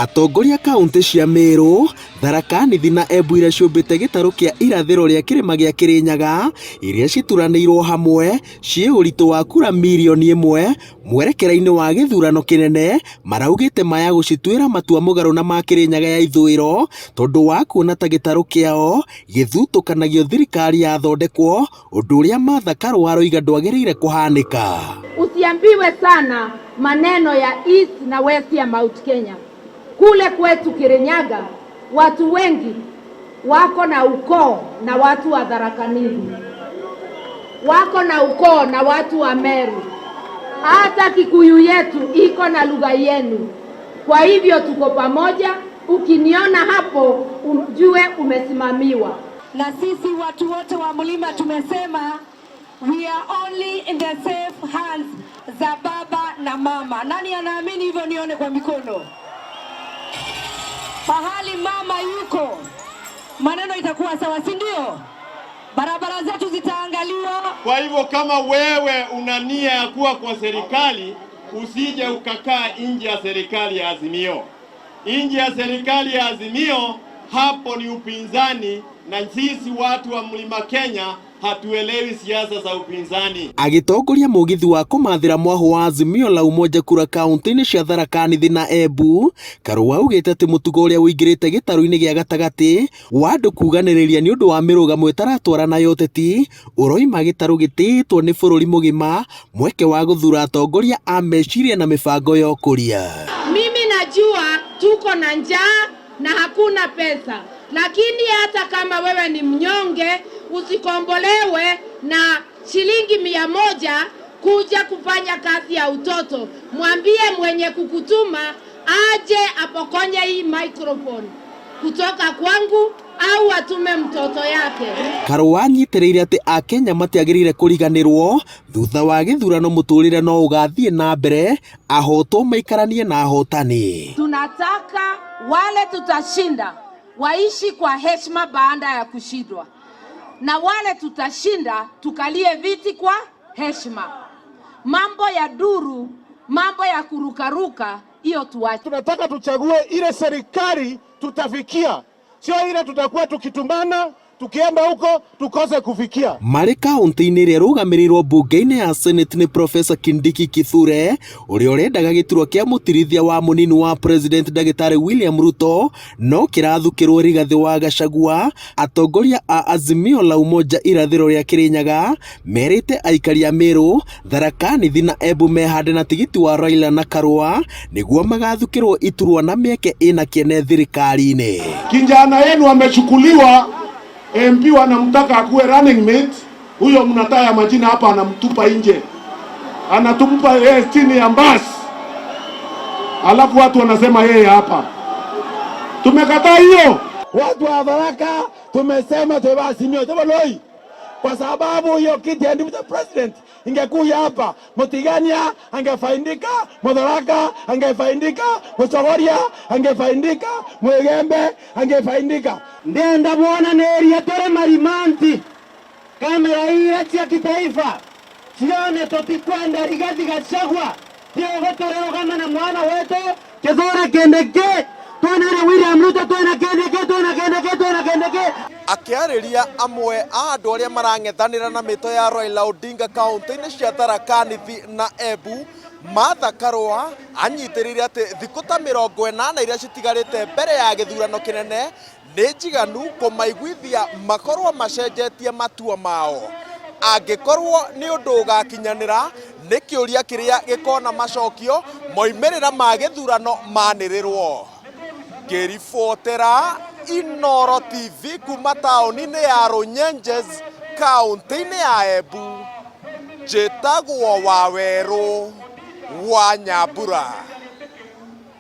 Atongoria kaunti cia Meru, Tharaka Nithi na Embu iria ciumbite gitaru kia irathiro ria kirima gia Kirinyaga iria cituranirwo hamwe cie uritu wa kura mirioni 1 mwerekera-ini wa githurano kinene maraugite maya gucituira matua mugaru na ma Kirinyaga ya ithwiro tondu wa kuona ta gitaru kiao githutukanagio thirikari ya thondekwo undu uria Martha Karua aroiga ndwagiriire kuhanika. Usiambiwe sana maneno ya East na West ya Mount Kenya. Kule kwetu Kirinyaga watu wengi wako na ukoo na watu wa Tharaka Nithi, wako na ukoo na watu wa Meru, hata Kikuyu yetu iko na lugha yenu. Kwa hivyo tuko pamoja, ukiniona hapo ujue umesimamiwa. Na sisi watu wote wa mlima tumesema we are only in the safe hands za baba na mama. Nani anaamini hivyo? Nione kwa mikono. Pahali mama yuko maneno itakuwa sawa, si ndio? Barabara zetu zitaangaliwa. Kwa hivyo kama wewe una nia ya kuwa kwa serikali, usije ukakaa nje ya serikali ya Azimio. Nje ya serikali ya Azimio hapo ni upinzani, na sisi watu wa Mlima Kenya hatuelewi siasa za upinzani. Agitongoria mugithi wa kumathira mwaho wa Azimio la Umoja kura kaunti-ini cia Tharaka Nithi na Embu, Karua augite ati mutugo uria uingirite gitaru-ini gia gatagati wa andu kuganiriria ni undu wa mirugamo itaratwarana ya uteti uroima gitaru gititwo ni bururi mugima mweke wa guthura atongoria a meciria na mibango ya ukuria. Mimi najua tuko na njaa na hakuna pesa, lakini hata kama wewe ni mnyonge usikombolewe na shilingi 100 kuja kufanya kazi ya utoto. Mwambie mwenye kukutuma aje apokonye hii microphone kutoka kwangu au atume mtoto yake. Karua anyitiriire ati Akenya matiagirire kuriganirwo thutha wa githurano muturire no ugathie na mbere ahotwo maikaranie na ahotani. Tunataka wale tutashinda waishi kwa heshima baada ya kushindwa, na wale tutashinda tukalie viti kwa heshima. Mambo ya duru, mambo ya kurukaruka, hiyo tuache. Tunataka tuchague ile serikali tutafikia, sio ile tutakuwa tukitumana tukienda huko tukose kufikia. Mari kaunti-ini iria rugamirirwo bunge-ini ya Senate ni Professor Kindiki Kithure uria urendaga gituro kia mutirithia wa munini wa President Dagitari William Ruto no kirathukirwo Rigathi wa Gachagua. Atongoria a Azimio la Umoja irathiro ria Kirinyaga merite aikari a Meru, Tharaka Nithi na Embu mehande na tigiti wa Raila na Karua niguo magathukirwo iturwa na mieke ina kiene thirikari-ini. Kijana yenu amechukuliwa, MP wanamtaka akuwe running mate, huyo mnataya majina hapa anamtupa nje. Anatumpa yeye chini ya basi. Alafu watu wanasema yeye hapa. Tumekataa hiyo. Watu wa Tharaka tumesema Azimio Loi. Kwa sababu hiyo kiti ya deputy president ingekuja hapa, Mutigania angefaindika, Mutharaka angefaindika, Muchogoria angefaindika, Mwegembe angefaindika. Ndenda bwana neri atore marimanti kamera hii ya kitaifa sione totikwenda Rigathi Gachagua ndio gotorero kama na mwana wetu Kithure Kindiki twana William Ruto twana Kindiki akiariria amwe a andu aria marang'ethanira na mito ya Raila Odinga kaunti-ini cia Tharaka Nithi na Embu, Martha Karua anyitirire ati thiku ta 80 iria citigarite mbere ya githurano kinene ni njiganu kumaiguithia makorwo macenjetie matua mao. Angikorwo ni undu ugakinyanira ni kiuria kiria gikona macokio moimirira ma githurano manirirwo. Ngiribotera Inooro TV kuma taoni-ini ya Runyenjes kaunti-ini ya Embu, njĩtagwo Waweru wa Nyambura.